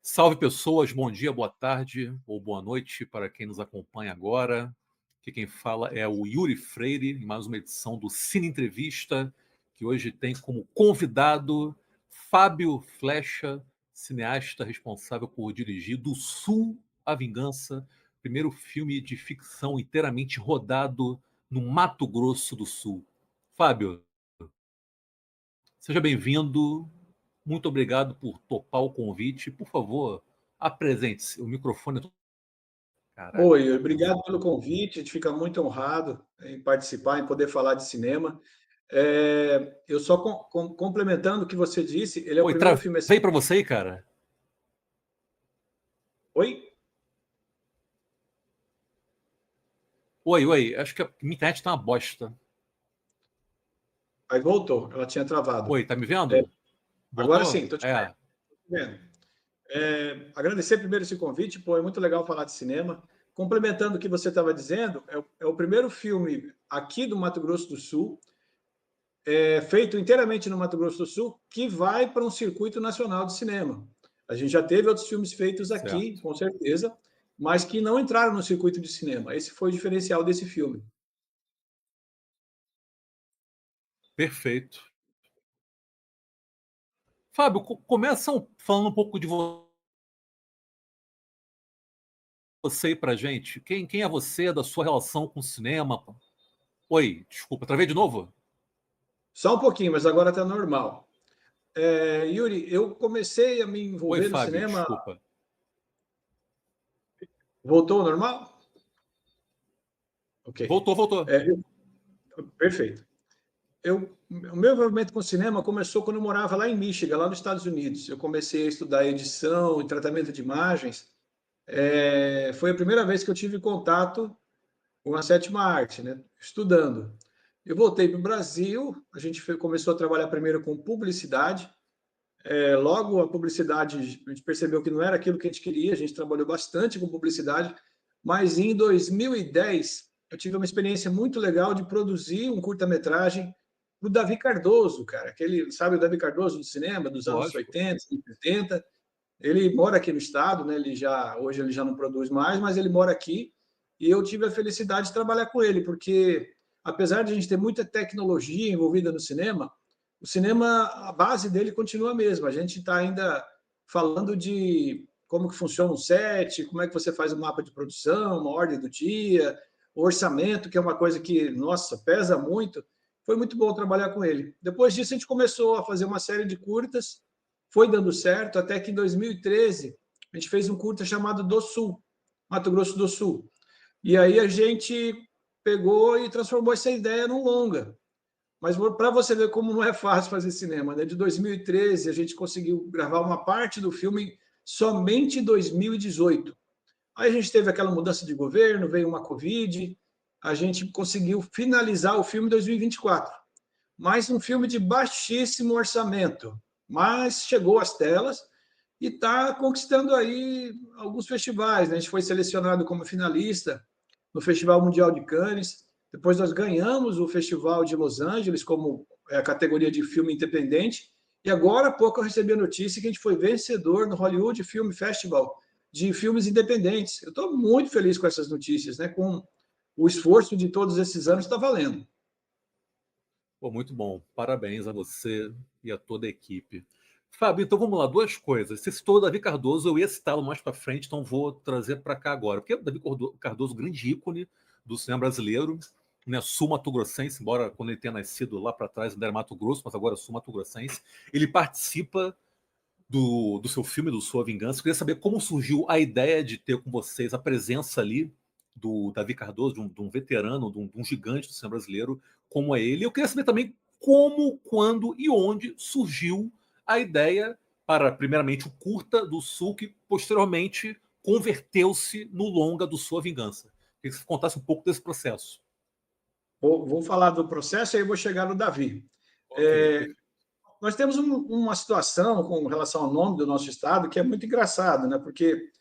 Salve pessoas, bom dia, boa tarde ou boa noite para quem nos acompanha agora. Aqui quem fala é o Yuri Freire, em mais uma edição do Cine Entrevista, que hoje tem como convidado Fábio Flecha, cineasta responsável por dirigir Do Sul à Vingança, primeiro filme de ficção inteiramente rodado no Mato Grosso do Sul. Fábio, seja bem-vindo. Muito obrigado por topar o convite. Por favor, apresente-se. O microfone é. Caraca, Oi, tá obrigado ruim. pelo convite. A gente fica muito honrado em participar, em poder falar de cinema. Eu só complementando o que você disse, ele é o Oi, primeiro filme travei assim. pra você aí, cara. Oi? Oi, oi. Acho que a minha internet tá uma bosta. Aí voltou, ela tinha travado. Oi, tá me vendo? Agora Voltou? sim, estou te É. vendo. Agradecer primeiro esse convite, pô, é muito legal falar de cinema. Complementando o que você estava dizendo, é o primeiro filme aqui do Mato Grosso do Sul, feito inteiramente no Mato Grosso do Sul, que vai para um circuito nacional de cinema. A gente já teve outros filmes feitos aqui, Certo. com certeza, mas que não entraram no circuito de cinema. Esse foi o diferencial desse filme. Perfeito. Fábio, começa falando um pouco de você aí pra gente. Quem é você, da sua relação com o cinema? Oi, desculpa, travei de novo? Só um pouquinho, mas agora está normal. Yuri, eu comecei a me Oi, envolver no Fábio, cinema. desculpa. Voltou ao normal? Ok. Voltou, voltou. Perfeito. O meu envolvimento com cinema começou quando eu morava lá em Michigan, lá nos Estados Unidos. Eu comecei a estudar edição e tratamento de imagens. Foi a primeira vez que eu tive contato com a sétima arte, né? Estudando. Eu voltei para o Brasil, a gente começou a trabalhar primeiro com publicidade. Logo, a publicidade, a gente percebeu que não era aquilo que a gente queria, a gente trabalhou bastante com publicidade, mas em 2010 eu tive uma experiência muito legal de produzir um curta-metragem do Davi Cardoso, cara. Aquele, sabe o Davi Cardoso do cinema, dos anos Lógico. 80, 80. Ele mora aqui no estado, né? Hoje ele já não produz mais, mas ele mora aqui e eu tive a felicidade de trabalhar com ele, porque apesar de a gente ter muita tecnologia envolvida no cinema, o cinema, a base dele continua a mesma. A gente está ainda falando de como que funciona um set, como é que você faz um mapa de produção, uma ordem do dia, o orçamento, que é uma coisa que, nossa, pesa muito. Foi muito bom trabalhar com ele. Depois disso, a gente começou a fazer uma série de curtas, foi dando certo, até que em 2013 a gente fez um curta chamado Do Sul, Mato Grosso do Sul. E aí a gente pegou e transformou essa ideia num longa. Mas para você ver como não é fácil fazer cinema, né? De 2013 a gente conseguiu gravar uma parte do filme somente em 2018. Aí a gente teve aquela mudança de governo, veio uma Covid, a gente conseguiu finalizar o filme em 2024. Mais um filme de baixíssimo orçamento, mas chegou às telas e está conquistando aí alguns festivais, né? A gente foi selecionado como finalista no Festival Mundial de Cannes. Depois nós ganhamos o Festival de Los Angeles como a categoria de filme independente. E agora há pouco eu recebi a notícia que a gente foi vencedor no Hollywood Film Festival de filmes independentes. Eu estou muito feliz com essas notícias, né? Com o esforço de todos esses anos está valendo. Pô, muito bom. Parabéns a você e a toda a equipe. Fábio, então vamos lá, duas coisas. Você citou o Davi Cardoso, eu ia citá-lo mais para frente, então vou trazer para cá agora. Porque o Davi Cardoso, grande ícone do cinema brasileiro, né, sul-mato-grossense, embora quando ele tenha nascido lá para trás ainda era Mato Grosso, mas agora é sul-mato-grossense. Ele participa do seu filme, do Sua Vingança. Eu queria saber como surgiu a ideia de ter com vocês a presença ali do Davi Cardoso, de um veterano, de um gigante do cinema brasileiro, como é ele. Eu queria saber também como, quando e onde surgiu a ideia para, primeiramente, o curta do Sul, que posteriormente converteu-se no longa do Sua Vingança. Queria que você contasse um pouco desse processo. Vou falar do processo e aí vou chegar no Davi. Ok, É, perfeito. nós temos uma situação com relação ao nome do nosso estado que é muito engraçado, né? Porque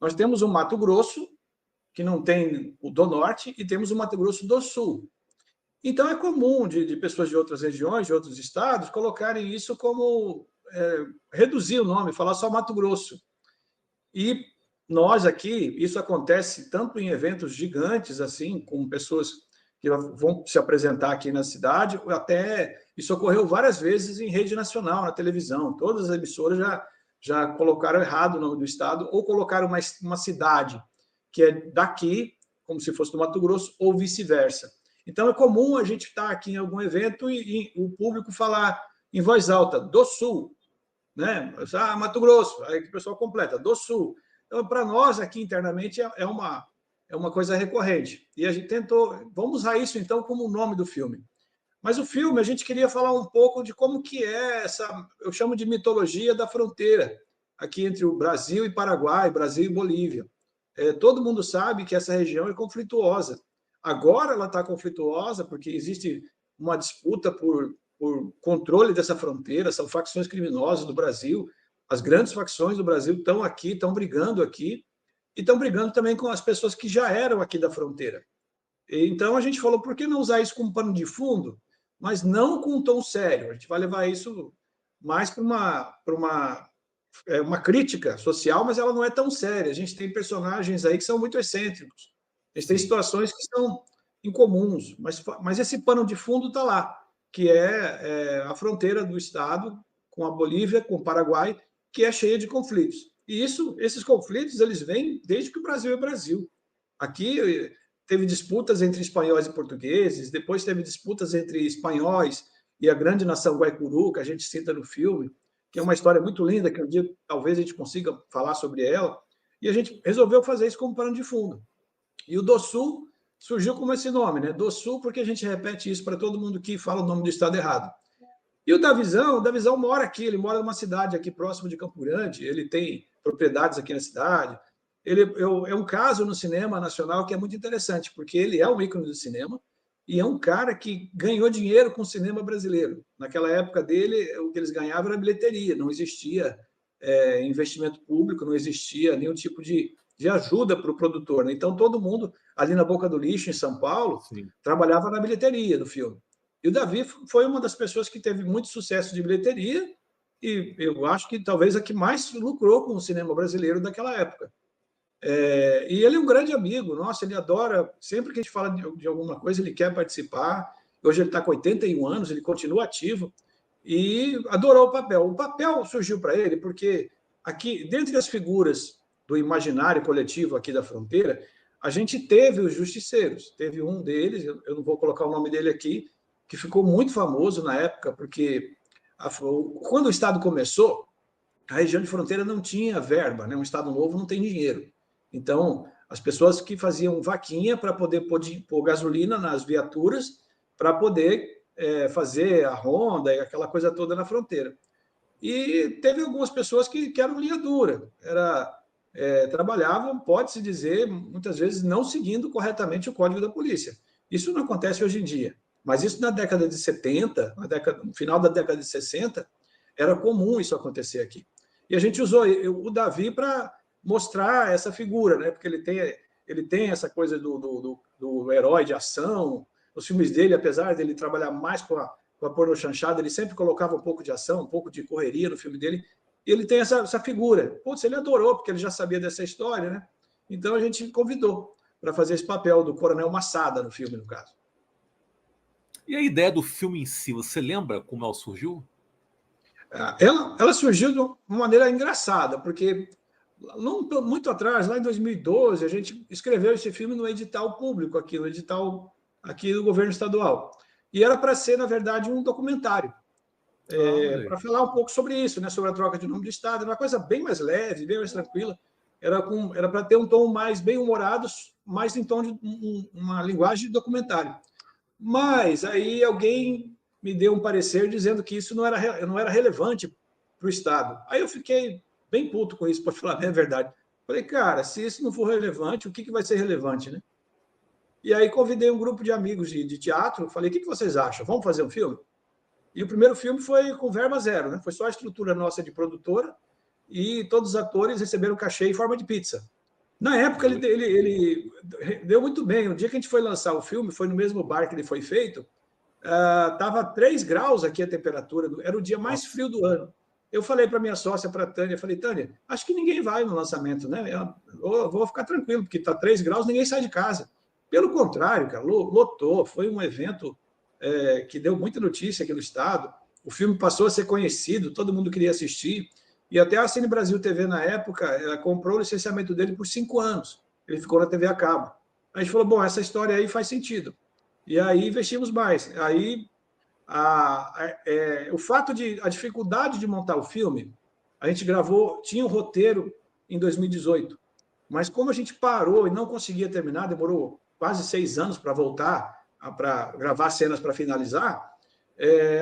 nós temos o Mato Grosso, que não tem o do Norte, e temos o Mato Grosso do Sul. Então é comum de pessoas de outras regiões, de outros estados, colocarem isso como reduzir o nome, falar só Mato Grosso. E nós aqui, isso acontece tanto em eventos gigantes, assim, com pessoas que vão se apresentar aqui na cidade, até isso ocorreu várias vezes em rede nacional, na televisão. Todas as emissoras já colocaram errado o nome do estado, ou colocaram uma cidade que é daqui, como se fosse do Mato Grosso, ou vice-versa. Então, é comum a gente estar aqui em algum evento e o público falar em voz alta, do Sul, né? Mato Grosso, aí o pessoal completa, do Sul. Então, para nós aqui internamente é uma coisa recorrente. E a gente tentou, vamos usar isso então como o nome do filme. Mas o filme, a gente queria falar um pouco de como que é essa, eu chamo de mitologia da fronteira, aqui entre o Brasil e Paraguai, Brasil e Bolívia. Todo mundo sabe que essa região é conflituosa. Agora ela está conflituosa porque existe uma disputa por controle dessa fronteira, são facções criminosas do Brasil, as grandes facções do Brasil estão aqui, estão brigando aqui, e estão brigando também com as pessoas que já eram aqui da fronteira. Então a gente falou, por que não usar isso como pano de fundo, mas não com um tom sério? A gente vai levar isso mais para uma crítica social, mas ela não é tão séria. A gente tem personagens aí que são muito excêntricos. A gente tem situações que são incomuns, mas esse pano de fundo está lá, que é a fronteira do Estado com a Bolívia, com o Paraguai, que é cheia de conflitos. E esses conflitos eles vêm desde que o Brasil é Brasil. Aqui teve disputas entre espanhóis e portugueses, depois teve disputas entre espanhóis e a grande nação Guaicurú, que a gente cita no filme, que é uma história muito linda, que um dia talvez a gente consiga falar sobre ela, e a gente resolveu fazer isso como pano de fundo. E o do Sul surgiu como esse nome, né? Do Sul, porque a gente repete isso para todo mundo que fala o nome do estado errado. E o Davizão mora aqui, ele mora numa cidade aqui próximo de Campo Grande, ele tem propriedades aqui na cidade. Ele é um caso no cinema nacional que é muito interessante, porque ele é um ícone do cinema e é um cara que ganhou dinheiro com o cinema brasileiro. Naquela época dele, o que eles ganhavam era bilheteria, não existia investimento público, não existia nenhum tipo de ajuda para o produtor. Né? Então, todo mundo, ali na Boca do Lixo, em São Paulo, Sim. trabalhava na bilheteria do filme. E o Davi foi uma das pessoas que teve muito sucesso de bilheteria e eu acho que talvez a que mais lucrou com o cinema brasileiro daquela época. E ele é um grande amigo, nossa, ele adora, sempre que a gente fala de alguma coisa, ele quer participar. Hoje ele está com 81 anos, ele continua ativo e adorou o papel. O papel surgiu para ele porque aqui, dentre as figuras do imaginário coletivo aqui da fronteira, a gente teve os justiceiros. Teve um deles, eu não vou colocar o nome dele aqui, que ficou muito famoso na época, porque quando o Estado começou, a região de fronteira não tinha verba, né? Um Estado novo não tem dinheiro. Então, as pessoas que faziam vaquinha para poder pôr gasolina nas viaturas para poder fazer a ronda e aquela coisa toda na fronteira. E teve algumas pessoas que eram linha dura, trabalhavam, pode-se dizer, muitas vezes não seguindo corretamente o código da polícia. Isso não acontece hoje em dia, mas isso na década de 70, no final da década de 60, era comum isso acontecer aqui. E a gente usou o Davi para mostrar essa figura, né? Porque ele tem essa coisa do herói de ação. Os filmes dele, apesar dele trabalhar mais com a pornochanchada, ele sempre colocava um pouco de ação, um pouco de correria no filme dele. E ele tem essa figura. Putz, ele adorou, porque ele já sabia dessa história, né? Então a gente convidou para fazer esse papel do Coronel Massada no filme, no caso. E a ideia do filme em si, você lembra como ela surgiu? Ela surgiu de uma maneira engraçada, porque muito atrás, lá em 2012, a gente escreveu esse filme no edital público, aqui no edital aqui do governo estadual. E era para ser, na verdade, um documentário, para falar um pouco sobre isso, né, sobre a troca de nome do Estado. Era uma coisa bem mais leve, bem mais tranquila. Era para ter um tom mais bem-humorado, mais em tom de uma linguagem de documentário. Mas aí alguém me deu um parecer dizendo que isso não era relevante para o Estado. Aí eu fiquei bem puto com isso, para falar a verdade. Falei, cara, se isso não for relevante, o que vai ser relevante, né? E aí convidei um grupo de amigos de teatro, falei, o que vocês acham? Vamos fazer um filme? E o primeiro filme foi com verba zero, né? Foi só a estrutura nossa de produtora e todos os atores receberam cachê em forma de pizza. Na época, ele deu muito bem. O dia que a gente foi lançar o filme, foi no mesmo bar que ele foi feito, estava 3 graus aqui a temperatura, era o dia mais frio do ano. eu falei para minha sócia, para a Tânia, falei, Tânia, acho que ninguém vai no lançamento, né? Eu vou ficar tranquilo, porque está 3 graus, ninguém sai de casa. Pelo contrário, cara, lotou, foi um evento que deu muita notícia aqui no estado, o filme passou a ser conhecido, todo mundo queria assistir, e até a Cine Brasil TV, na época, ela comprou o licenciamento dele por 5 anos, ele ficou na TV a cabo. A gente falou, bom, essa história aí faz sentido. E aí investimos mais. Aí o fato de a dificuldade de montar o filme, a gente gravou, tinha um roteiro em 2018, mas como a gente parou e não conseguia terminar, demorou quase 6 anos para voltar, para gravar cenas para finalizar,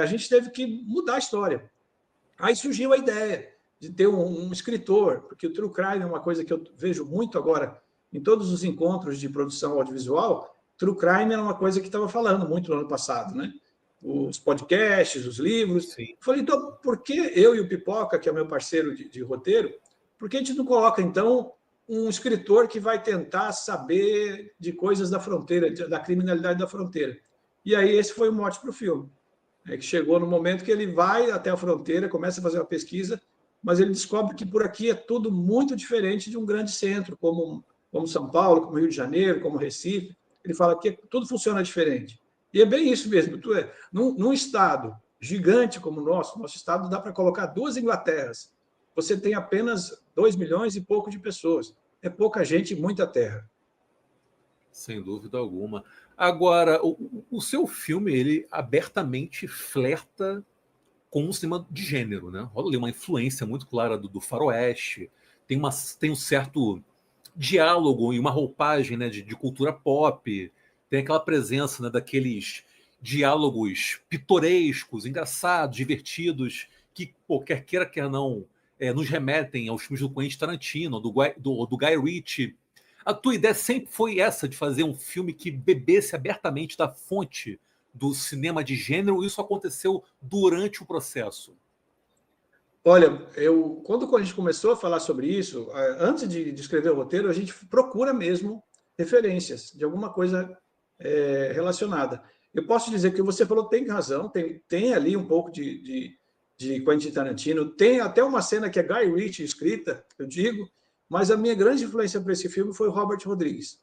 a gente teve que mudar a história. Aí surgiu a ideia de ter um escritor, porque o true crime é uma coisa que eu vejo muito agora em todos os encontros de produção audiovisual. True crime era uma coisa que estava falando muito no ano passado, né? Os podcasts, os livros. Sim. Falei, então, por que eu e o Pipoca, que é meu parceiro de roteiro, por que a gente não coloca, então, um escritor que vai tentar saber de coisas da fronteira, da criminalidade da fronteira? E aí esse foi o mote para o filme. Que chegou no momento que ele vai até a fronteira, começa a fazer uma pesquisa, mas ele descobre que por aqui é tudo muito diferente de um grande centro, como São Paulo, como Rio de Janeiro, como Recife. Ele fala que tudo funciona diferente. E é bem isso mesmo. Num estado gigante como o nosso estado dá para colocar 2 Inglaterras. Você tem apenas 2 milhões e pouco de pessoas. É pouca gente e muita terra. Sem dúvida alguma. Agora, o seu filme, ele abertamente flerta com o cinema de gênero, né? Rola ali uma influência muito clara do faroeste, tem um certo diálogo e uma roupagem, né, de cultura pop, tem aquela presença, né, daqueles diálogos pitorescos, engraçados, divertidos, que, pô, quer queira, quer não, nos remetem aos filmes do Quentin Tarantino, do Guy Ritchie. A tua ideia sempre foi essa, de fazer um filme que bebesse abertamente da fonte do cinema de gênero, ou isso aconteceu durante o processo? Olha, quando a gente começou a falar sobre isso, antes de escrever o roteiro, a gente procura mesmo referências de alguma coisa relacionada. Eu posso dizer que você falou tem razão, tem ali um pouco de Quentin Tarantino, tem até uma cena que é Guy Ritchie escrita, eu digo, mas a minha grande influência para esse filme foi o Robert Rodrigues.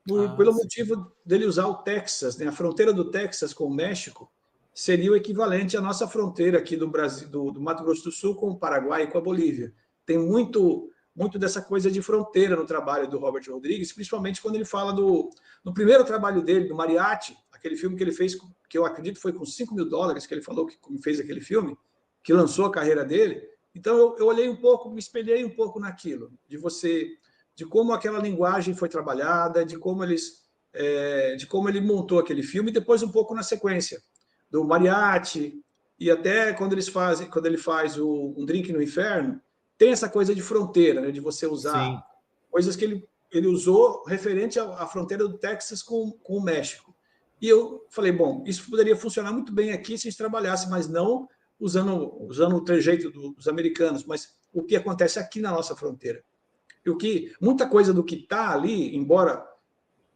Pelo Sim. motivo dele usar o Texas, né? A fronteira do Texas com o México seria o equivalente à nossa fronteira aqui do Brasil, do Mato Grosso do Sul com o Paraguai e com a Bolívia. Tem muito dessa coisa de fronteira no trabalho do Robert Rodrigues, principalmente quando ele fala no primeiro trabalho dele, do Mariachi, aquele filme que ele fez, que eu acredito foi com $5 mil, que ele falou que fez aquele filme, que lançou a carreira dele. Então eu olhei um pouco, me espelhei um pouco naquilo, de como aquela linguagem foi trabalhada, de como ele montou aquele filme, e depois um pouco na sequência do Mariachi, e até quando ele faz Um Drink no Inferno, tem essa coisa de fronteira, né, de você usar Sim. coisas que ele usou referente à fronteira do Texas com o México. E eu falei, bom, isso poderia funcionar muito bem aqui se a gente trabalhasse, mas não usando o trejeito dos americanos, mas o que acontece aqui na nossa fronteira. E muita coisa do que está ali, embora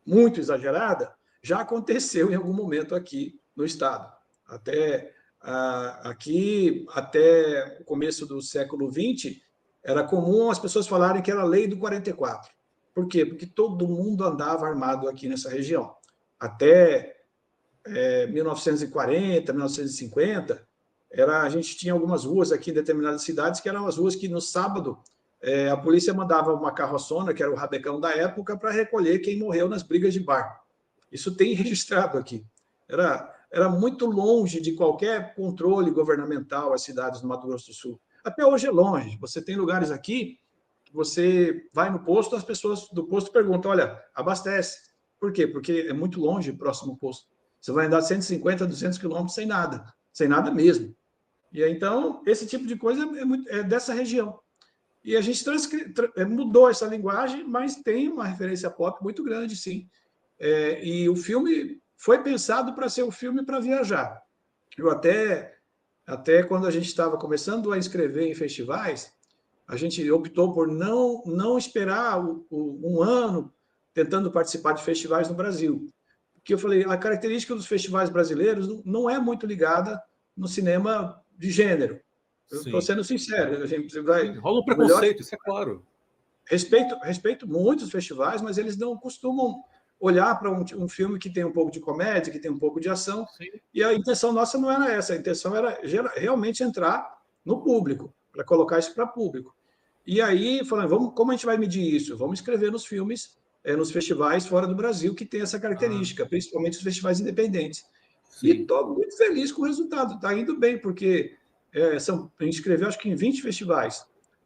muito exagerada, já aconteceu em algum momento aqui no estado. Aqui, até o começo do século XX, era comum as pessoas falarem que era a lei do 44. Por quê? Porque todo mundo andava armado aqui nessa região. Até 1940, 1950, a gente tinha algumas ruas aqui em determinadas cidades que eram as ruas que no sábado a polícia mandava uma carroçona, que era o rabecão da época, para recolher quem morreu nas brigas de bar. Isso tem registrado aqui. Era muito longe de qualquer controle governamental as cidades do Mato Grosso do Sul. Até hoje é longe. Você tem lugares aqui, você vai no posto, as pessoas do posto perguntam, olha, abastece. Por quê? Porque é muito longe o próximo posto. Você vai andar 150, 200 quilômetros sem nada mesmo. E então, esse tipo de coisa é dessa região. E a gente mudou essa linguagem, mas tem uma referência pop muito grande, sim. E o filme foi pensado para ser um filme para viajar. Eu até quando a gente estava começando a inscrever em festivais, a gente optou por não esperar um ano tentando participar de festivais no Brasil. Porque eu falei, a característica dos festivais brasileiros não é muito ligada no cinema de gênero. Eu estou Sim. sendo sincero. A gente vai, Sim. Rola um o melhor preconceito, isso é claro. respeito muitos festivais, mas eles não costumam olhar para um filme que tem um pouco de comédia, que tem um pouco de ação. Sim. E a intenção nossa não era essa, a intenção era realmente entrar no público, para colocar isso para público. E aí, falando, como a gente vai medir isso? Vamos escrever nos filmes, nos festivais fora do Brasil, que tem essa Ah, característica, principalmente os festivais independentes. E sim. estou muito feliz com o resultado, está indo bem, porque a gente escreveu, acho que em 20 festivais.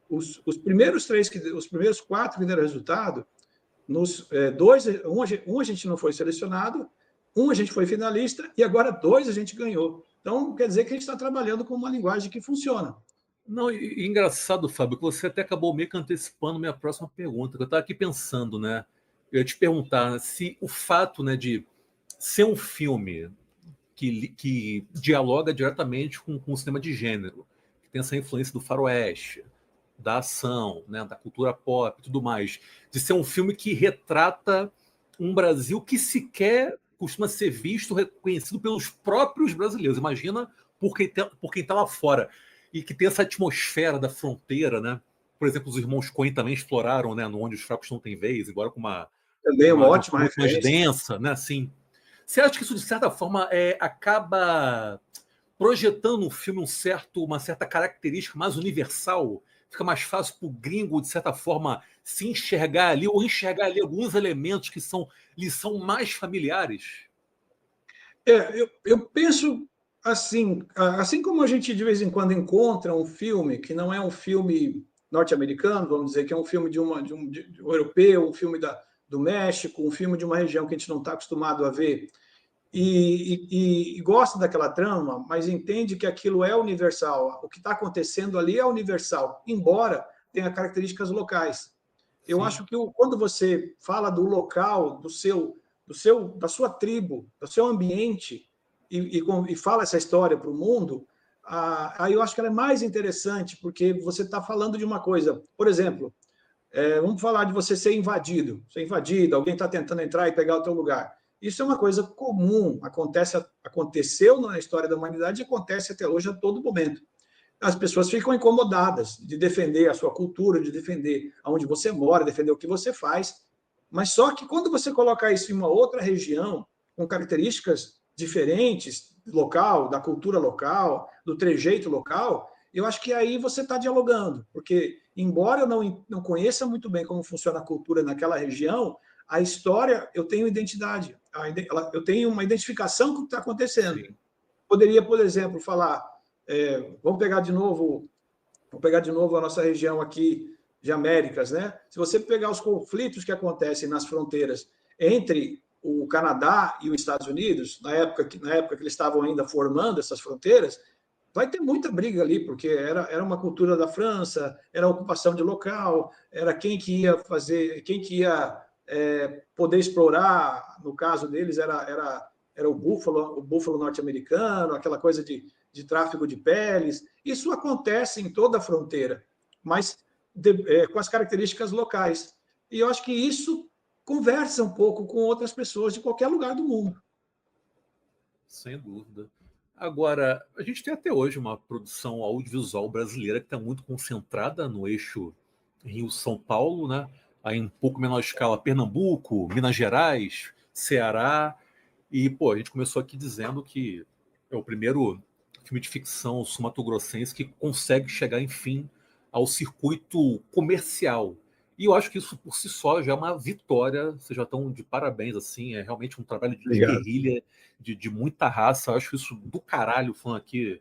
Os primeiros três, os primeiros quatro que deram resultado, um a gente não foi selecionado, um a gente foi finalista e agora dois a gente ganhou. Então, quer dizer que a gente está trabalhando com uma linguagem que funciona. Não, e engraçado, Fábio, que você até acabou meio que antecipando minha próxima pergunta, que eu estava aqui pensando, né? Eu ia te perguntar, né, se o fato, né, de ser um filme que dialoga diretamente com o cinema de gênero, que tem essa influência do faroeste, da ação, né, da cultura pop e tudo mais, de ser um filme que retrata um Brasil que sequer costuma ser visto, reconhecido pelos próprios brasileiros. Imagina por quem tá lá fora. E que tem essa atmosfera da fronteira, né? Por exemplo, os irmãos Coen também exploraram, né, no Onde os Fracos Não Têm Vez, embora com Também uma de uma ótima forma muito mais referência. densa, né? Assim, você acha que isso, de certa forma, acaba projetando no filme uma certa característica mais universal? Fica mais fácil para o gringo, de certa forma, se enxergar ali, ou enxergar ali alguns elementos que lhe são mais familiares? Eu penso assim como a gente de vez em quando encontra um filme que não é um filme norte-americano, vamos dizer, que é um filme de um europeu, um filme do México, um filme de uma região que a gente não está acostumado a ver, e gosta daquela trama, mas entende que aquilo é universal. O que está acontecendo ali é universal, embora tenha características locais. Eu Sim, acho que quando você fala do local, da sua tribo, do seu ambiente, e fala essa história para o mundo, aí eu acho que ela é mais interessante, porque você está falando de uma coisa. Por exemplo, vamos falar de você ser invadido, alguém está tentando entrar e pegar o teu lugar. Isso é uma coisa comum, aconteceu na história da humanidade e acontece até hoje a todo momento. As pessoas ficam incomodadas de defender a sua cultura, de defender aonde você mora, defender o que você faz. Mas só que quando você coloca isso em uma outra região, com características diferentes, local, da cultura local, do trejeito local, eu acho que aí você está dialogando. Porque, embora eu não conheça muito bem como funciona a cultura naquela região, a história, eu tenho identidade. Eu tenho uma identificação com o que está acontecendo. sim. Poderia, por exemplo, falar, vamos pegar de novo a nossa região aqui de Américas, né? Se você pegar os conflitos que acontecem nas fronteiras entre o Canadá e os Estados Unidos, na época que eles estavam ainda formando essas fronteiras, vai ter muita briga ali, porque era uma cultura da França, era a ocupação de local, era quem que ia poder explorar, no caso deles era o búfalo norte-americano, aquela coisa de tráfico de peles. Isso acontece em toda a fronteira, mas com as características locais. E eu acho que isso conversa um pouco com outras pessoas de qualquer lugar do mundo. Sem dúvida. Agora, a gente tem até hoje uma produção audiovisual brasileira que está muito concentrada no eixo Rio-São Paulo, né? Aí em um pouco menor escala Pernambuco, Minas Gerais, Ceará. E, pô, a gente começou aqui dizendo que é o primeiro filme de ficção sul-mato-grossense que consegue chegar, enfim, ao circuito comercial. E eu acho que isso por si só já é uma vitória. Vocês já estão de parabéns, assim. É realmente um trabalho de Obrigado. guerrilha, de muita raça. Eu acho isso do caralho, falando aqui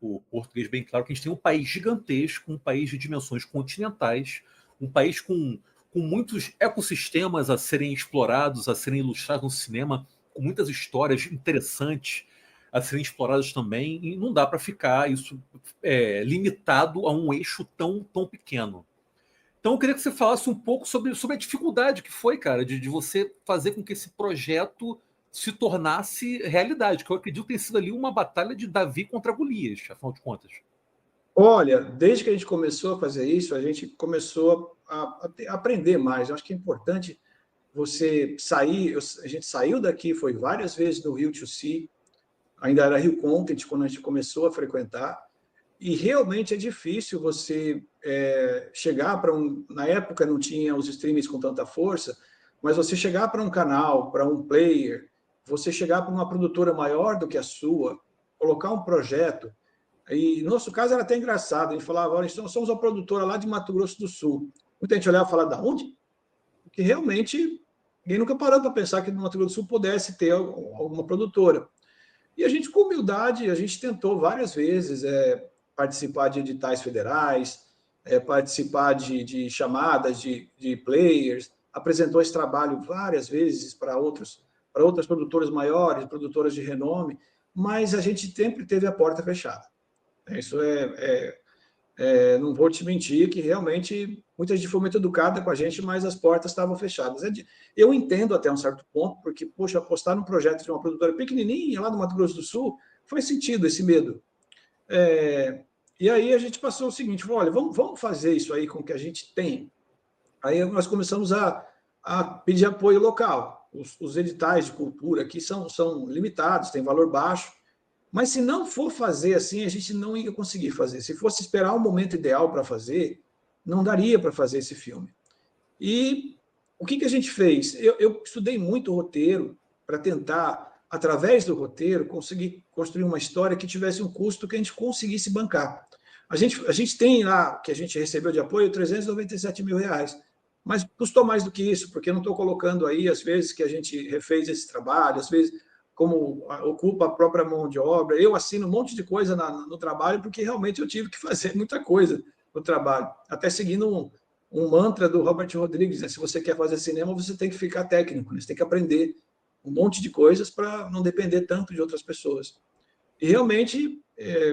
o português bem claro, que a gente tem um país gigantesco, um país de dimensões continentais, um país com muitos ecossistemas a serem explorados, a serem ilustrados no cinema, com muitas histórias interessantes a serem exploradas também, e não dá para ficar isso limitado a um eixo tão pequeno. Então eu queria que você falasse um pouco sobre a dificuldade que foi, cara, de você fazer com que esse projeto se tornasse realidade, que eu acredito que tenha sido ali uma batalha de Davi contra Golias, afinal de contas. Olha, desde que a gente começou a fazer isso, a gente começou a aprender mais. Eu acho que é importante você sair. A gente saiu daqui, foi várias vezes do Rio to Sea, ainda era Rio Content quando a gente começou a frequentar. E realmente é difícil você chegar para um... Na época não tinha os streamings com tanta força, mas você chegar para um canal, para um player, você chegar para uma produtora maior do que a sua, colocar um projeto. E no nosso caso era até engraçado, a gente falava, olha, nós somos uma produtora lá de Mato Grosso do Sul. Muita gente olhava e falava, da onde? Porque realmente ninguém nunca parou para pensar que no Mato Grosso do Sul pudesse ter alguma produtora. E a gente, com humildade, a gente tentou várias vezes participar de editais federais, participar de chamadas de players, apresentou esse trabalho várias vezes para outras produtoras maiores, produtoras de renome, mas a gente sempre teve a porta fechada. Isso não vou te mentir que realmente muita gente foi muito educada com a gente, mas as portas estavam fechadas. Eu entendo até um certo ponto, porque, poxa, apostar num projeto de uma produtora pequenininha lá do Mato Grosso do Sul faz sentido esse medo. E aí a gente passou o seguinte, falou, olha, vamos fazer isso aí com o que a gente tem. Aí nós começamos a pedir apoio local. Os editais de cultura aqui são limitados, têm valor baixo, mas se não for fazer assim, a gente não ia conseguir fazer. Se fosse esperar um momento ideal para fazer, não daria para fazer esse filme. E o que a gente fez? Eu estudei muito o roteiro para tentar, através do roteiro, conseguir construir uma história que tivesse um custo que a gente conseguisse bancar. A gente tem lá, que a gente recebeu de apoio, R$397 mil, mas custou mais do que isso, porque eu não estou colocando aí, às vezes, que a gente refez esse trabalho, às vezes como ocupa a própria mão de obra. Eu assino um monte de coisa no trabalho, porque realmente eu tive que fazer muita coisa no trabalho, até seguindo um mantra do Robert Rodrigues, né? Se você quer fazer cinema, você tem que ficar técnico, né? Você tem que aprender um monte de coisas para não depender tanto de outras pessoas. E realmente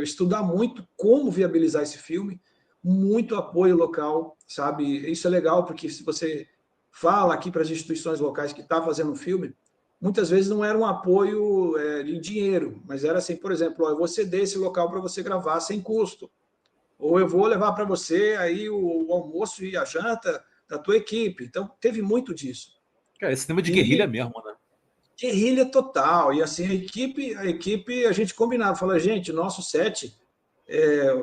estudar muito como viabilizar esse filme, muito apoio local, sabe? Isso é legal, porque se você fala aqui para as instituições locais que está fazendo um filme, muitas vezes não era um apoio de dinheiro, mas era assim, por exemplo, eu vou ceder esse local para você gravar sem custo, ou eu vou levar para você aí o almoço e a janta da tua equipe. Então, teve muito disso. Cara, esse cinema de guerrilha E mesmo, né? guerrilha total. E assim, a equipe, a gente combinava, fala, gente, nosso set,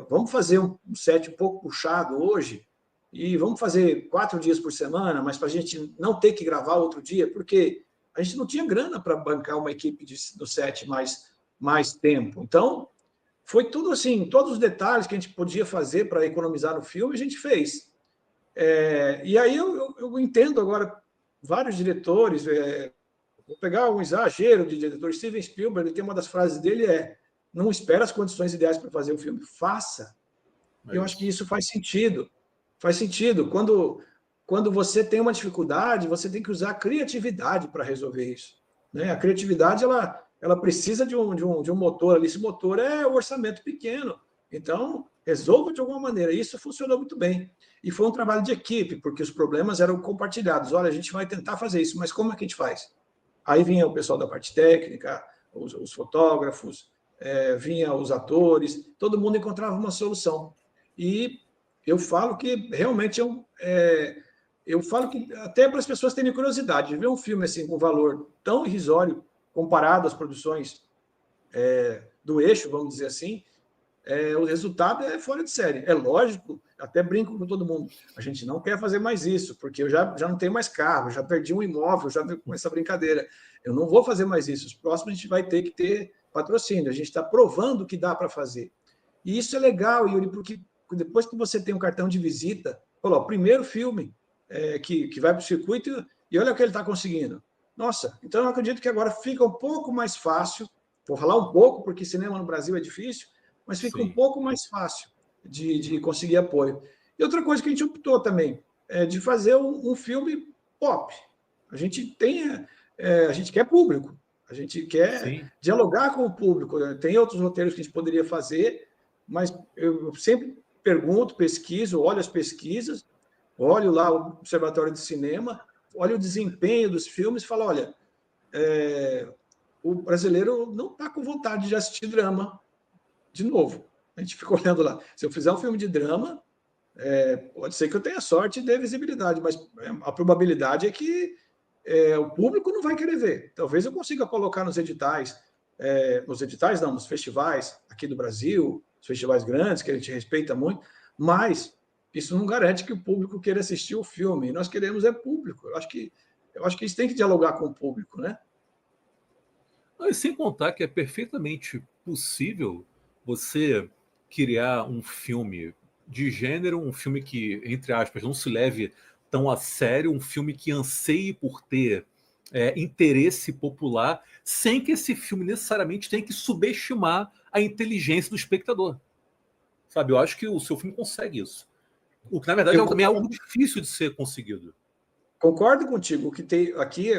vamos fazer um set um pouco puxado hoje, e vamos fazer 4 dias por semana, mas para a gente não ter que gravar outro dia, porque a gente não tinha grana para bancar uma equipe do set mais tempo. Então, foi tudo assim, todos os detalhes que a gente podia fazer para economizar no filme, a gente fez. E aí eu entendo agora vários diretores, vou pegar um exagero de diretor, Steven Spielberg, ele tem uma das frases dele não espera as condições ideais para fazer o filme, faça. Eu acho que isso faz sentido. Faz sentido. Quando você tem uma dificuldade, você tem que usar a criatividade para resolver isso. Né? A criatividade ela precisa de um motor ali. Esse motor é o orçamento pequeno. Então, resolva de alguma maneira. Isso funcionou muito bem. E foi um trabalho de equipe, porque os problemas eram compartilhados. Olha, a gente vai tentar fazer isso, mas como é que a gente faz? Aí vinha o pessoal da parte técnica, os fotógrafos, vinha os atores, todo mundo encontrava uma solução. E eu falo que realmente eu falo que até para as pessoas terem curiosidade de ver um filme assim com valor tão irrisório comparado às produções do eixo, vamos dizer assim, o resultado é fora de série. É lógico, até brinco com todo mundo, a gente não quer fazer mais isso, porque eu já não tenho mais carro, já perdi um imóvel, já com essa brincadeira. Eu não vou fazer mais isso. Os próximos a gente vai ter que ter patrocínio, a gente está provando que dá para fazer. E isso é legal, Yuri, porque depois que você tem um cartão de visita, falou, primeiro filme que vai para o circuito e olha o que ele está conseguindo. Nossa, então eu acredito que agora fica um pouco mais fácil, vou falar um pouco, porque cinema no Brasil é difícil, mas fica um pouco mais fácil de conseguir apoio. E outra coisa que a gente optou também é de fazer um filme pop. A gente a gente quer público, a gente quer Sim. dialogar com o público. Tem outros roteiros que a gente poderia fazer, mas eu sempre pergunto, pesquiso, olho as pesquisas, olho lá o Observatório de Cinema, olho o desempenho dos filmes e falo, olha, o brasileiro não está com vontade de assistir drama de novo. A gente fica olhando lá. Se eu fizer um filme de drama, pode ser que eu tenha sorte e dê visibilidade, mas a probabilidade é que o público não vai querer ver. Talvez eu consiga colocar nos editais não, nos festivais aqui do Brasil, os festivais grandes, que a gente respeita muito, mas isso não garante que o público queira assistir o filme. Nós queremos é público. Eu acho que isso tem que dialogar com o público, né? E sem contar que é perfeitamente possível você criar um filme de gênero, um filme que, entre aspas, não se leve tão a sério, um filme que anseie por ter interesse popular, sem que esse filme necessariamente tenha que subestimar a inteligência do espectador. Sabe, eu acho que o seu filme consegue isso. O que, na verdade, Eu também é algo difícil de ser conseguido. concordo contigo. O que tem aqui,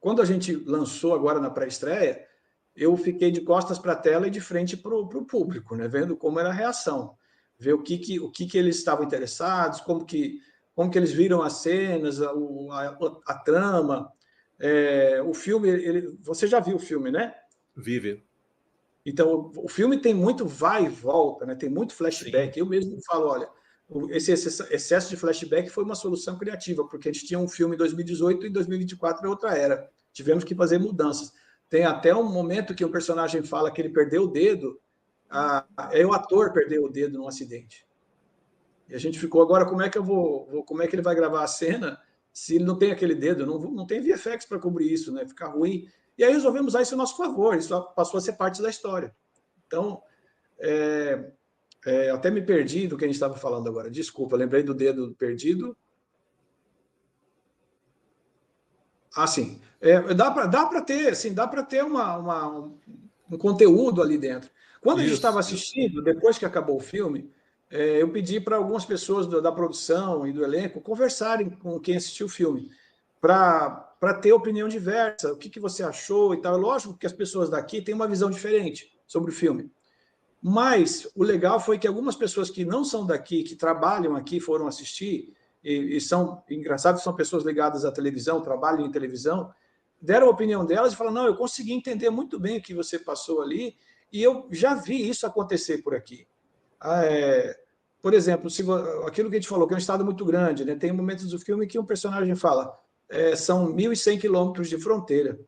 quando a gente lançou agora na pré-estreia, eu fiquei de costas para a tela e de frente para o público, né? Vendo como era a reação, ver o que eles estavam interessados, como que eles viram as cenas, a trama. O filme, você já viu o filme, né? Vive. Então, o filme tem muito vai e volta, né? Tem muito Sim. flashback. Eu mesmo falo, olha, esse excesso de flashback foi uma solução criativa, porque a gente tinha um filme em 2018 e em 2024 é outra era. Tivemos que fazer mudanças. Tem até um momento que o personagem fala que ele perdeu o dedo, o ator perdeu o dedo num acidente. E a gente ficou, agora como é que como é que ele vai gravar a cena se ele não tem aquele dedo? Não tem VFX para cobrir isso, né? Fica ruim. E aí resolvemos usar isso a nosso favor, isso passou a ser parte da história. Então, até me perdi do que a gente estava falando agora. Desculpa, lembrei do dedo perdido. Ah, sim. Dá para ter, assim, dá para ter um conteúdo ali dentro. Quando a gente estava Isso. assistindo, depois que acabou o filme, eu pedi para algumas pessoas da produção e do elenco conversarem com quem assistiu o filme, para ter opinião diversa, o que você achou e tal. Lógico que as pessoas daqui têm uma visão diferente sobre o filme. Mas o legal foi que algumas pessoas que não são daqui, que trabalham aqui, foram assistir, e são, engraçado, são pessoas ligadas à televisão, trabalham em televisão, deram a opinião delas e falaram, não, eu consegui entender muito bem o que você passou ali, e eu já vi isso acontecer por aqui. Por exemplo, aquilo que a gente falou, que é um estado muito grande, né? Tem momentos do filme que um personagem fala, são 1.100 quilômetros de fronteira.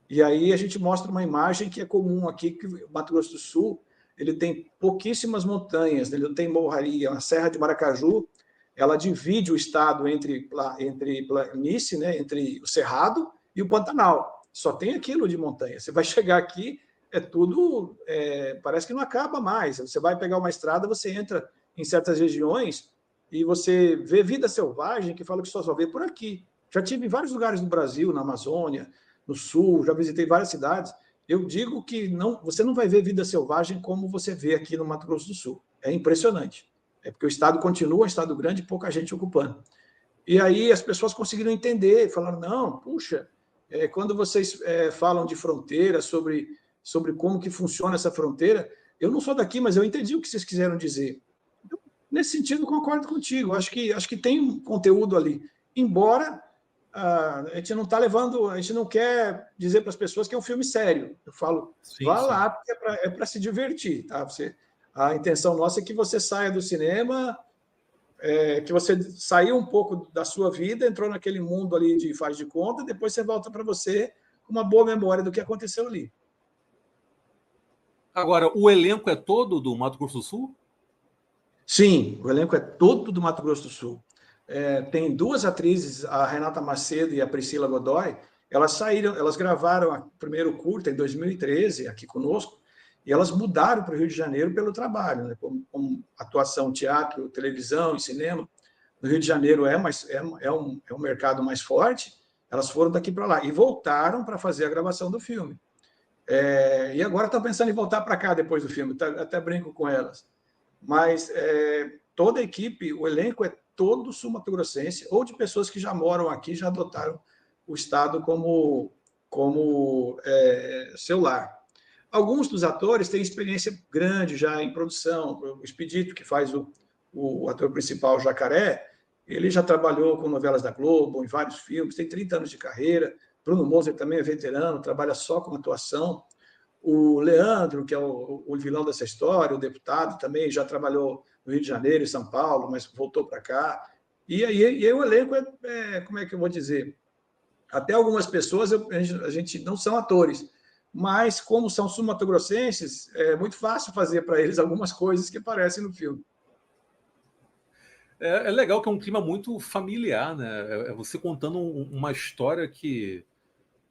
E aí a gente mostra uma imagem que é comum aqui, que o Mato Grosso do Sul ele tem pouquíssimas montanhas, ele não tem morraria. A Serra de Maracaju, ela divide o estado entre planície, né, entre o Cerrado e o Pantanal. Só tem aquilo de montanha. Você vai chegar aqui, parece que não acaba mais. Você vai pegar uma estrada, você entra em certas regiões e você vê vida selvagem que fala que só vê por aqui. Já tive em vários lugares no Brasil, na Amazônia, no Sul, já visitei várias cidades. Eu digo que você não vai ver vida selvagem como você vê aqui no Mato Grosso do Sul. É impressionante. É porque o estado continua um estado grande e pouca gente ocupando. E aí as pessoas conseguiram entender, falaram, não, puxa, quando vocês falam de fronteira, sobre como que funciona essa fronteira, eu não sou daqui, mas eu entendi o que vocês quiseram dizer. Eu, nesse sentido, concordo contigo. Acho que tem um conteúdo ali. Embora a gente não está levando, a gente não quer dizer para as pessoas que é um filme sério. Eu falo, Sim, vá sim. lá, porque é para se divertir. Tá? A intenção nossa é que você saia do cinema, que você saiu um pouco da sua vida, entrou naquele mundo ali de faz de conta, depois você volta para você com uma boa memória do que aconteceu ali. Agora, o elenco é todo do Mato Grosso do Sul? Sim, o elenco é todo do Mato Grosso do Sul. Tem duas atrizes, a Renata Macedo e a Priscila Godoy, elas gravaram o primeiro curta em 2013 aqui conosco, e elas mudaram para o Rio de Janeiro pelo trabalho, né? Como atuação, teatro, televisão e cinema. No Rio de Janeiro é um mercado mais forte, elas foram daqui para lá e voltaram para fazer a gravação do filme. E agora estão pensando em voltar para cá depois do filme, até brinco com elas. Mas toda a equipe, o elenco é todo sul-mato-grossense, ou de pessoas que já moram aqui, já adotaram o estado como seu lar. Alguns dos atores têm experiência grande já em produção. O Expedito, que faz o ator principal, Jacaré, ele já trabalhou com novelas da Globo, em vários filmes, tem 30 anos de carreira. Bruno Moser também é veterano, trabalha só com atuação. O Leandro, que é o vilão dessa história, o deputado, também já trabalhou no Rio de Janeiro e São Paulo, mas voltou para cá. E aí o elenco como é que eu vou dizer? Até algumas pessoas a gente não são atores, mas como são sul-mato-grossenses, é muito fácil fazer para eles algumas coisas que aparecem no filme. É legal que é um clima muito familiar, né? É você contando uma história que,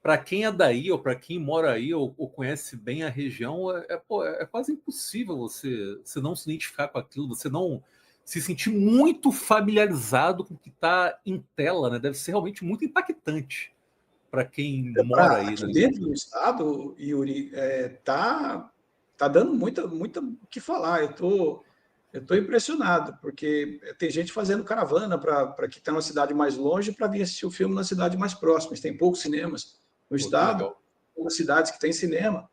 para quem é daí, ou para quem mora aí, ou conhece bem a região, pô, é quase impossível você não se identificar com aquilo, você não se sentir muito familiarizado com o que está em tela, né? Deve ser realmente muito impactante para quem mora aí, Aqui né? dentro do estado, Yuri, tá dando muita o que falar. Eu tô impressionado, porque tem gente fazendo caravana para que está numa cidade mais longe para vir assistir o filme na cidade mais próxima. Tem poucos cinemas no Pô, que estado, legal. poucas cidades que tem cinema.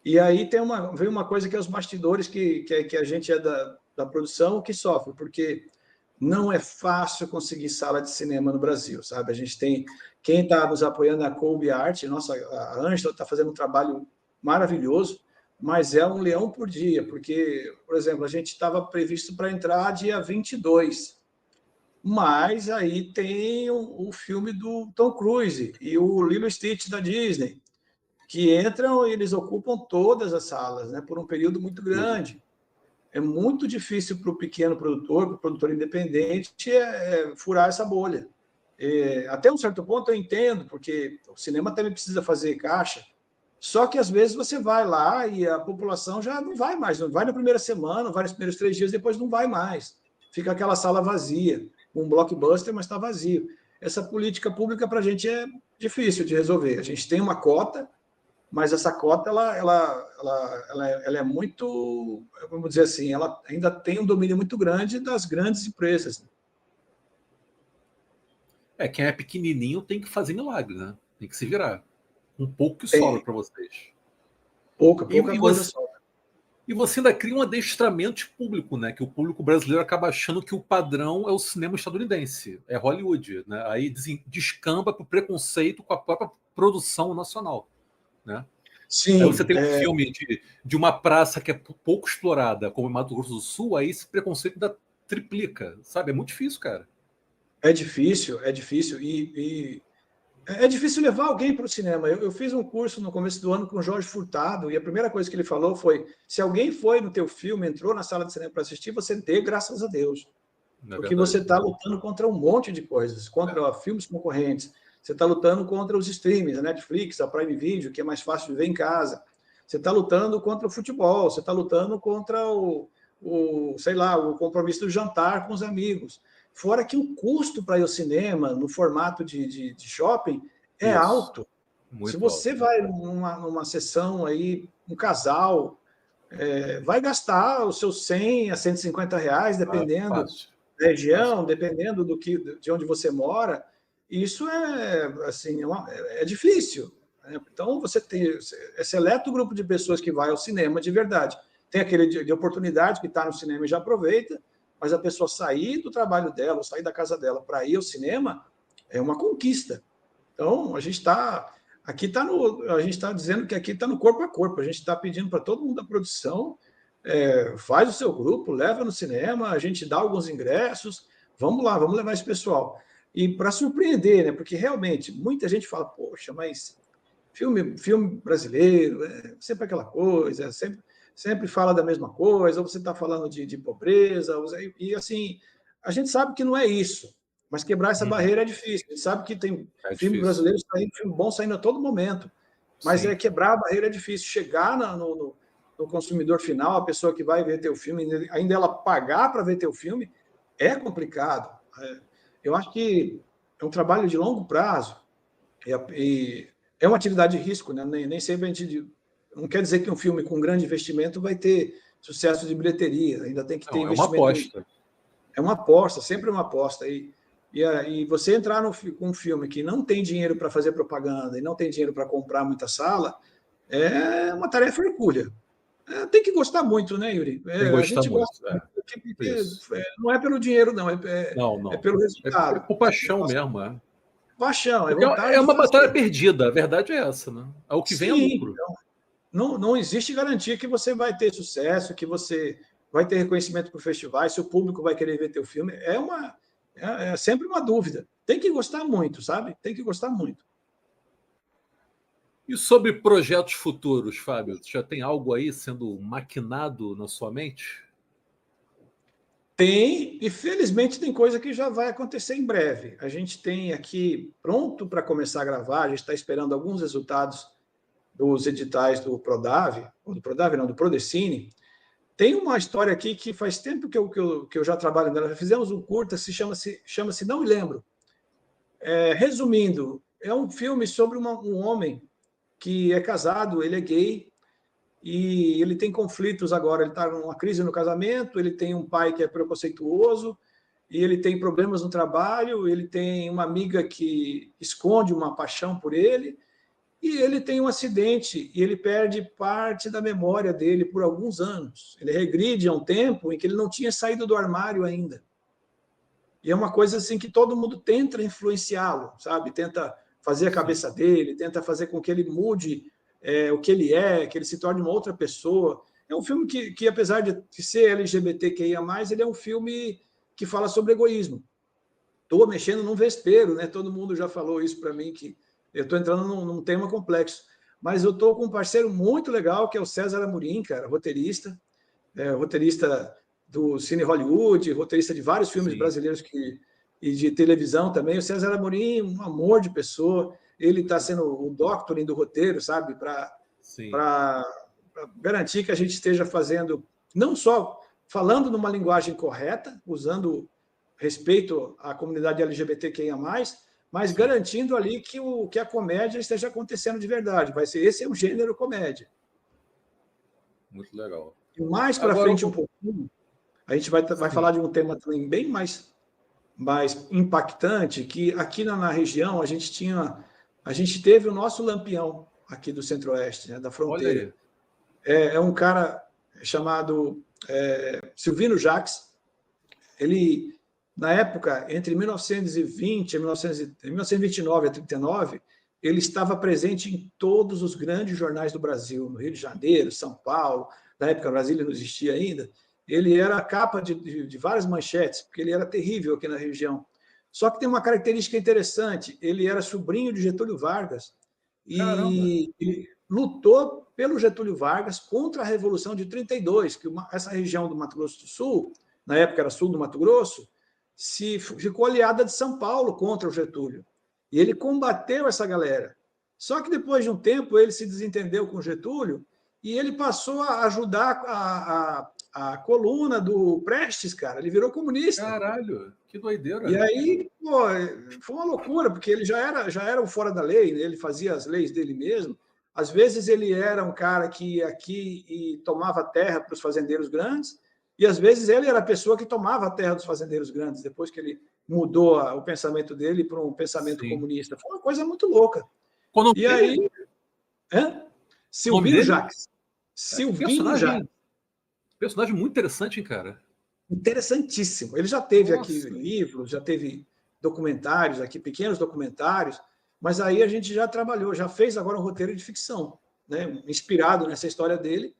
E aí vem uma coisa que é os bastidores que a gente é da produção que sofre, porque não é fácil conseguir sala de cinema no Brasil, sabe? A gente tem quem está nos apoiando é a Colby Art, nossa, a Ângela está fazendo um trabalho maravilhoso, mas é um leão por dia, porque, por exemplo, a gente estava previsto para entrar dia 22, mas aí tem o filme do Tom Cruise e o Lilo e Stitch da Disney, que entram e eles ocupam todas as salas, né, por um período muito Tudo. grande. É muito difícil para o pequeno produtor, para o produtor independente, furar essa bolha. Até um certo ponto eu entendo, porque o cinema também precisa fazer caixa, só que às vezes você vai lá e a população já não vai mais, não vai na primeira semana, não vai nos primeiros 3 dias, depois não vai mais. Fica aquela sala vazia, um blockbuster, mas está vazio. Essa política pública para a gente é difícil de resolver. A gente tem uma cota, mas essa cota ela é muito, vamos dizer assim, ela ainda tem um domínio muito grande das grandes empresas. Quem é pequenininho tem que fazer milagre, né? Tem que se virar. Um pouco que sobra Tem para vocês. E, pouca e coisa você, só. e você ainda cria um adestramento de público, né? Que o público brasileiro acaba achando que o padrão é o cinema estadunidense, é Hollywood, né? Aí descamba para o preconceito com a própria produção nacional, né? Aí você Sim, tem um filme de uma praça que é pouco explorada, como em Mato Grosso do Sul, aí esse preconceito ainda triplica, sabe? É muito difícil, cara. é difícil é difícil levar alguém para o cinema. Eu fiz um curso no começo do ano com o Jorge Furtado e a primeira coisa que ele falou foi: se alguém foi no teu filme, entrou na sala de cinema para assistir, você dê graças a Deus, Não é porque você verdade? está lutando contra um monte de coisas, contra filmes concorrentes. Você está lutando contra os streams, a Netflix, a Prime Video, que é mais fácil de ver em casa. Você está lutando contra o futebol, você está lutando contra sei lá, o compromisso do jantar com os amigos. Fora que o custo para ir ao cinema, no formato de shopping, é Isso, alto. Se muito alto. você vai numa sessão aí, um casal, vai gastar os seus 100 a 150 reais, Ah, dependendo fácil, da fácil. região, dependendo de onde você mora. Isso assim, é difícil, né? Então, você tem seleto o grupo de pessoas que vai ao cinema de verdade. Tem aquele de oportunidade que está no cinema e já aproveita, mas a pessoa sair do trabalho dela, ou sair da casa dela para ir ao cinema, é uma conquista. Então, a gente está dizendo que aqui está no corpo a corpo. A gente está pedindo para todo mundo da produção, faz o seu grupo, leva no cinema, a gente dá alguns ingressos, vamos lá, vamos levar esse pessoal. E para surpreender, né? Porque realmente muita gente fala, poxa, mas filme brasileiro, sempre aquela coisa, sempre fala da mesma coisa, ou você está falando de pobreza, e assim, a gente sabe que não é isso, mas quebrar essa Uhum. barreira é difícil. A gente sabe que tem É filme difícil. brasileiro saindo, filme bom saindo a todo momento, mas Sim. quebrar a barreira é difícil. Chegar no consumidor final, a pessoa que vai ver teu filme, ainda ela pagar para ver teu filme, é complicado. Eu acho que é um trabalho de longo prazo, e é uma atividade de risco, né? Nem sempre a gente. Não quer dizer que um filme com grande investimento vai ter sucesso de bilheteria, ainda tem que ter Não, é uma investimento. aposta. É uma aposta, sempre uma aposta. E você entrar com um filme que não tem dinheiro para fazer propaganda e não tem dinheiro para comprar muita sala, é uma tarefa hercúlea. Tem que gostar muito, né, Yuri? Tem que A gostar gente muito. gosta muito porque Isso. não é pelo dinheiro, não, Não, é não. pelo É resultado. por paixão mesmo, é. Paixão, é Porque vontade é de uma batalha fazer. perdida, a verdade é essa, né? O que vem é Sim, lucro. não existe garantia que você vai ter sucesso, que você vai ter reconhecimento por festivais, se o público vai querer ver teu filme. É sempre uma dúvida. Tem que gostar muito, sabe? Tem que gostar muito. E sobre projetos futuros, Fábio? Já tem algo aí sendo maquinado na sua mente? Tem, e felizmente tem coisa que já vai acontecer em breve. A gente tem aqui pronto para começar a gravar, a gente está esperando alguns resultados dos editais do Prodave, ou do Prodave não, do Prodecine. Tem uma história aqui que faz tempo que eu já trabalho nela, já fizemos um curta, chama-se Não Me Lembro. Resumindo, é um filme sobre um homem que é casado, ele é gay, e ele tem conflitos agora. Ele está numa crise no casamento, ele tem um pai que é preconceituoso, e ele tem problemas no trabalho, ele tem uma amiga que esconde uma paixão por ele, e ele tem um acidente e ele perde parte da memória dele por alguns anos. Ele regride a um tempo em que ele não tinha saído do armário ainda. E é uma coisa assim que todo mundo tenta influenciá-lo, sabe? Tenta fazer a cabeça dele, tenta fazer com que ele mude o que ele é, que ele se torne uma outra pessoa. É um filme que apesar de ser LGBTQIA+, ele é um filme que fala sobre egoísmo. Estou mexendo num vespeiro, né? Todo mundo já falou isso para mim, que eu estou entrando num tema complexo. Mas eu estou com um parceiro muito legal, que é o César Amorim, cara, roteirista do Cine Hollywood, roteirista de vários filmes Sim, brasileiros e de televisão também. O César Amorim, um amor de pessoa. Ele está sendo o doctoring do roteiro, sabe? sim. Para garantir que a gente esteja fazendo, não só falando numa linguagem correta, usando respeito à comunidade LGBTQIA+, mas Sim, garantindo ali que a comédia esteja acontecendo de verdade. Esse é o gênero comédia. muito legal. E mais para Agora, frente um pouquinho, a gente vai sim, falar de um tema também bem mais impactante, que aqui na região a gente teve o nosso Lampião aqui do Centro-Oeste, né, da olha fronteira. aí. É um cara chamado Silvino Jacques. Ele, na época, entre 1920 e 1929 a 39, ele estava presente em todos os grandes jornais do Brasil, no Rio de Janeiro, São Paulo. Na época, Brasília não existia ainda. Ele era a capa de várias manchetes, porque ele era terrível aqui na região. Só que tem uma característica interessante: ele era sobrinho de Getúlio Vargas Caramba, e ele lutou pelo Getúlio Vargas contra a Revolução de 32, que essa região do Mato Grosso do Sul, na época era sul do Mato Grosso, ficou aliada de São Paulo contra o Getúlio. E ele combateu essa galera. Só que depois de um tempo ele se desentendeu com o Getúlio e ele passou a ajudar a coluna do Prestes, cara. Ele virou comunista. caralho, que E doideira. aí, pô, foi uma loucura, porque ele já era um fora da lei, né? Ele fazia as leis dele mesmo. Às vezes ele era um cara que ia aqui e tomava terra para os fazendeiros grandes, e às vezes ele era a pessoa que tomava a terra dos fazendeiros grandes, depois que ele mudou o pensamento dele para um pensamento Sim. comunista. Foi uma coisa muito louca. Qual o nome E dele? aí, O nome Silvino dele? Jacques. É, que Silvino Jacques. personagem muito interessante, hein, cara. Interessantíssimo. Ele já teve aqui Nossa, livros, já teve documentários aqui, pequenos documentários, mas aí a gente já trabalhou, já fez agora um roteiro de ficção, né, inspirado nessa história dele,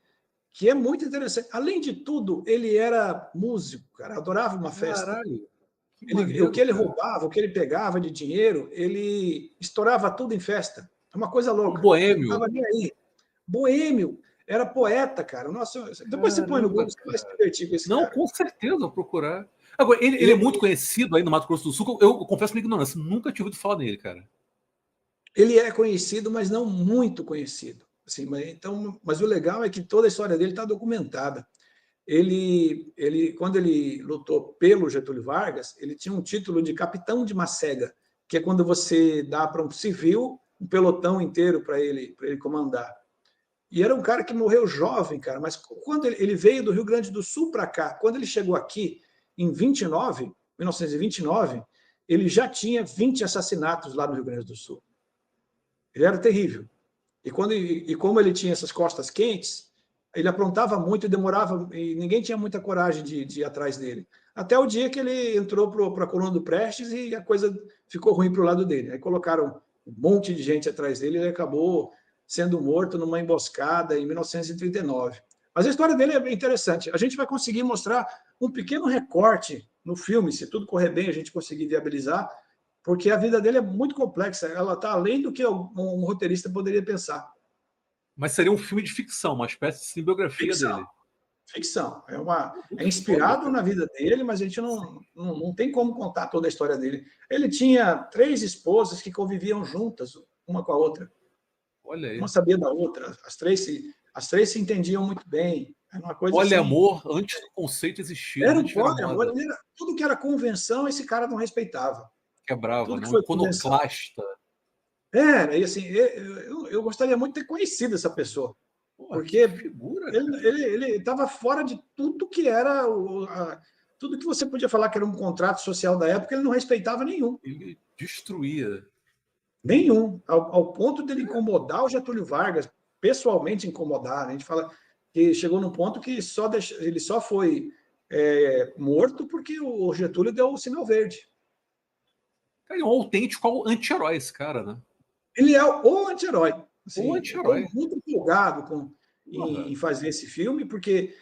que é muito interessante. Além de tudo, ele era músico, cara, adorava uma festa. caralho, que O maneiro, que ele cara. roubava, o que ele pegava de dinheiro, ele estourava tudo em festa. É uma coisa Um louca. Ele não boêmio. estava nem aí. Boêmio, era poeta, cara. Nossa, depois você põe no Caramba, Google, você vai se cara. divertir com esse Não, cara. com certeza, vou procurar. Agora, ele é muito Ele, conhecido aí no Mato Grosso do Sul. Eu confesso minha ignorância, nunca tinha ouvido falar nele, cara. ele é conhecido, mas não muito conhecido. Assim, mas o legal é que toda a história dele está documentada. Quando ele lutou pelo Getúlio Vargas, ele tinha um título de capitão de Macega, que é quando você dá para um civil um pelotão inteiro para ele comandar. E era um cara que morreu jovem, cara, mas quando ele veio do Rio Grande do Sul para cá, quando ele chegou aqui em 1929, ele já tinha 20 assassinatos lá no Rio Grande do Sul. Ele era terrível. E como ele tinha essas costas quentes, ele aprontava muito e demorava, e ninguém tinha muita coragem de ir atrás dele. Até o dia que ele entrou para a coluna do Prestes e a coisa ficou ruim para o lado dele. Aí colocaram um monte de gente atrás dele e ele acabou sendo morto numa emboscada em 1939. Mas a história dele é bem interessante. A gente vai conseguir mostrar um pequeno recorte no filme, se tudo correr bem, a gente conseguir viabilizar, porque a vida dele é muito complexa, ela está além do que um roteirista poderia pensar. Mas seria um filme de ficção, uma espécie de biografia Ficção, dele. ficção. É Muito foda, inspirado cara. na vida dele, mas a gente não tem como contar toda a história dele. Ele tinha 3 esposas que conviviam juntas, uma com a outra. Olha aí. Uma sabia da outra, as três se entendiam muito bem. Era uma coisa assim. Poliamor antes do conceito existir, Era um antes de virar poliamor, moda. tudo que era convenção, esse cara não respeitava. Quebrava, Tudo né? que Um foi convenção. iconoclasta. Era, e assim, eu gostaria muito de ter conhecido essa pessoa, Porra, que porque figura, cara. ele estava fora de tudo que era tudo que você podia falar que era um contrato social da época, ele não respeitava nenhum. Ele destruía. Nenhum. Ao ponto dele incomodar o Getúlio Vargas, pessoalmente incomodar. A gente fala que chegou num ponto que ele só foi morto porque o Getúlio deu o sinal verde. Cara, é um autêntico anti-herói esse cara, né? Ele é o anti-herói. O Assim, eu estou anti-herói. muito empolgado Porra. em fazer esse filme, porque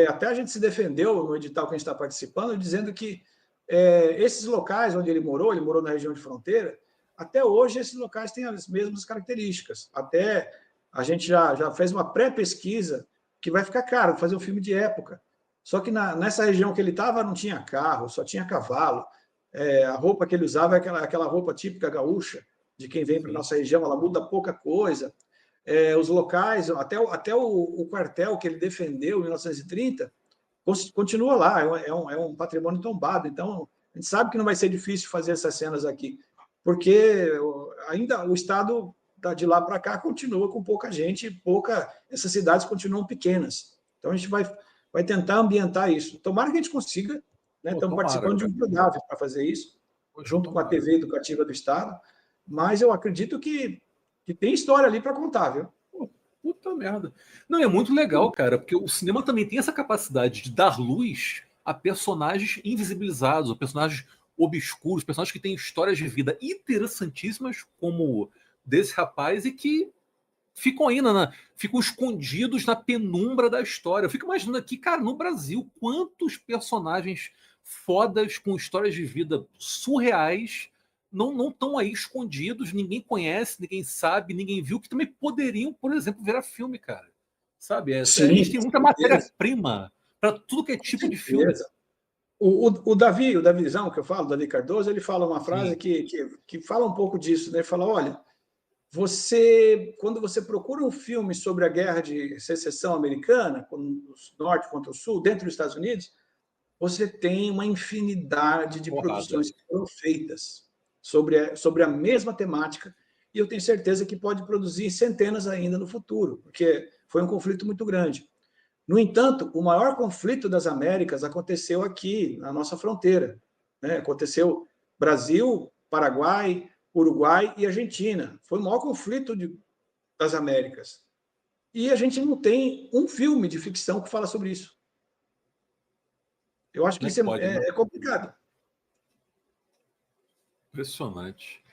até a gente se defendeu no edital que a gente está participando, dizendo que esses locais onde ele morou na região de fronteira, até hoje esses locais têm as mesmas características. Até a gente já fez uma pré-pesquisa que vai ficar caro fazer um filme de época. Só que nessa região que ele estava não tinha carro, só tinha cavalo. A roupa que ele usava é aquela roupa típica gaúcha, de quem vem para a Sim. nossa região, ela muda pouca coisa. Os locais, até o quartel que ele defendeu em 1930, continua lá, é um patrimônio tombado. Então, a gente sabe que não vai ser difícil fazer essas cenas aqui, porque ainda o Estado de lá para cá continua com pouca gente, essas cidades continuam pequenas. Então, a gente vai tentar ambientar isso. Tomara que a gente consiga, né? Pô, Estamos tomara, participando de cara. um programa para fazer isso, Poxa, junto com a tomara. TV Educativa do Estado, mas eu acredito que tem história ali para contar, viu? Pô, puta merda. Não, é muito legal, cara, porque o cinema também tem essa capacidade de dar luz a personagens invisibilizados, a personagens obscuros, personagens que têm histórias de vida interessantíssimas, como desse rapaz, e que ficam aí, ficam escondidos na penumbra da história. Eu fico imaginando aqui, cara, no Brasil, quantos personagens fodas com histórias de vida surreais não estão aí escondidos, ninguém conhece, ninguém sabe, ninguém viu, que também poderiam, por exemplo, virar filme, cara. Sabe? A Sim, gente tem com muita certeza. matéria-prima para tudo que é Com tipo de filme. certeza. O Davizão, que eu falo, Davi Cardoso, ele fala uma frase Sim, que fala um pouco disso, né? Ele fala, olha, quando você procura um filme sobre a guerra de secessão americana, o norte contra o sul, dentro dos Estados Unidos, você tem uma infinidade de porrada. produções que foram feitas sobre a mesma temática, e eu tenho certeza que pode produzir centenas ainda no futuro, porque foi um conflito muito grande. No entanto, o maior conflito das Américas aconteceu aqui, na nossa fronteira. Né? Aconteceu Brasil, Paraguai, Uruguai e Argentina. Foi o maior conflito das Américas. E a gente não tem um filme de ficção que fala sobre isso. Eu acho que Como é isso que pode, né? é complicado. Impressionante.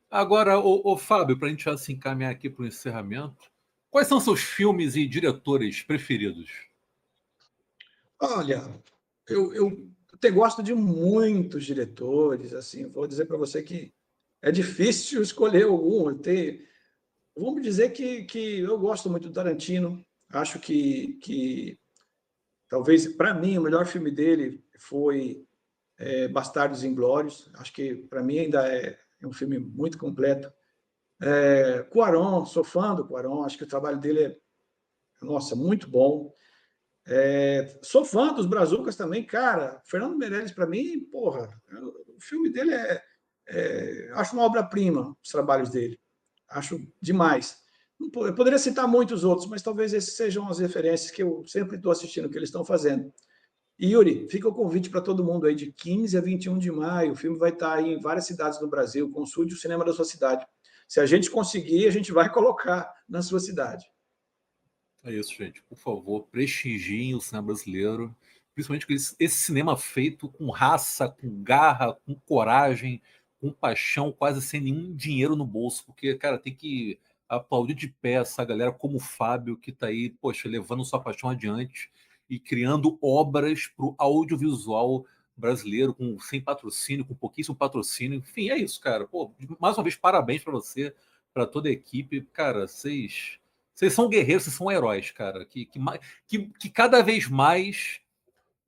Agora, o Fábio, para a gente já se encaminhar aqui para o encerramento, quais são seus filmes e diretores preferidos? Olha, eu até gosto de muitos diretores, assim, vou dizer para você que é difícil escolher algum. Vamos dizer que eu gosto muito do Tarantino, acho que talvez, para mim, o melhor filme dele foi Bastardos Inglórios, acho que para mim ainda é um filme muito completo. Cuarón, sou fã do Cuarón, acho que o trabalho dele nossa, muito bom. Sou fã dos Brazucas também, cara. Fernando Meirelles, para mim, porra, o filme dele acho uma obra-prima, os trabalhos dele. Acho demais. Eu poderia citar muitos outros, mas talvez esses sejam as referências que eu sempre estou assistindo, que eles estão fazendo. E, Yuri, fica o convite para todo mundo aí de 15 a 21 de maio. O filme vai estar aí em várias cidades do Brasil. Consulte o cinema da sua cidade. Se a gente conseguir, a gente vai colocar na sua cidade. É isso, gente. Por favor, prestigiem o cinema brasileiro, principalmente com esse cinema feito com raça, com garra, com coragem, com paixão, quase sem nenhum dinheiro no bolso, porque, cara, tem que aplaudir de pé essa galera como o Fábio, que está aí, poxa, levando sua paixão adiante e criando obras para o audiovisual brasileiro, sem patrocínio, com pouquíssimo patrocínio. Enfim, é isso, cara. Pô, mais uma vez, parabéns para você, para toda a equipe. Cara, vocês são guerreiros, vocês são heróis, cara. Que cada vez mais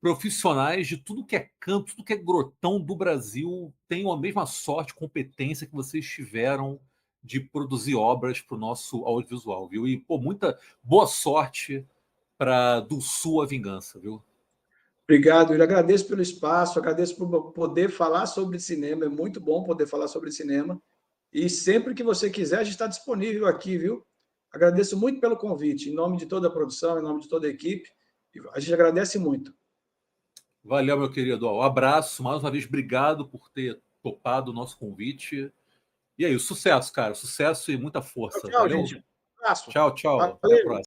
profissionais de tudo que é canto, tudo que é grotão do Brasil tenham a mesma sorte, competência que vocês tiveram de produzir obras para o nosso audiovisual, viu? E, pô, muita boa sorte para Do Sul a Vingança, viu? Obrigado, eu agradeço pelo espaço, agradeço por poder falar sobre cinema, é muito bom poder falar sobre cinema. E sempre que você quiser, a gente está disponível aqui, viu? Agradeço muito pelo convite, em nome de toda a produção, em nome de toda a equipe. A gente agradece muito. Valeu, meu querido. Um abraço, mais uma vez, obrigado por ter topado o nosso convite. E aí, sucesso, cara. Sucesso e muita Tchau, força. tchau, Valeu. gente. Um abraço. Tchau, tchau. Até a Valeu. próxima.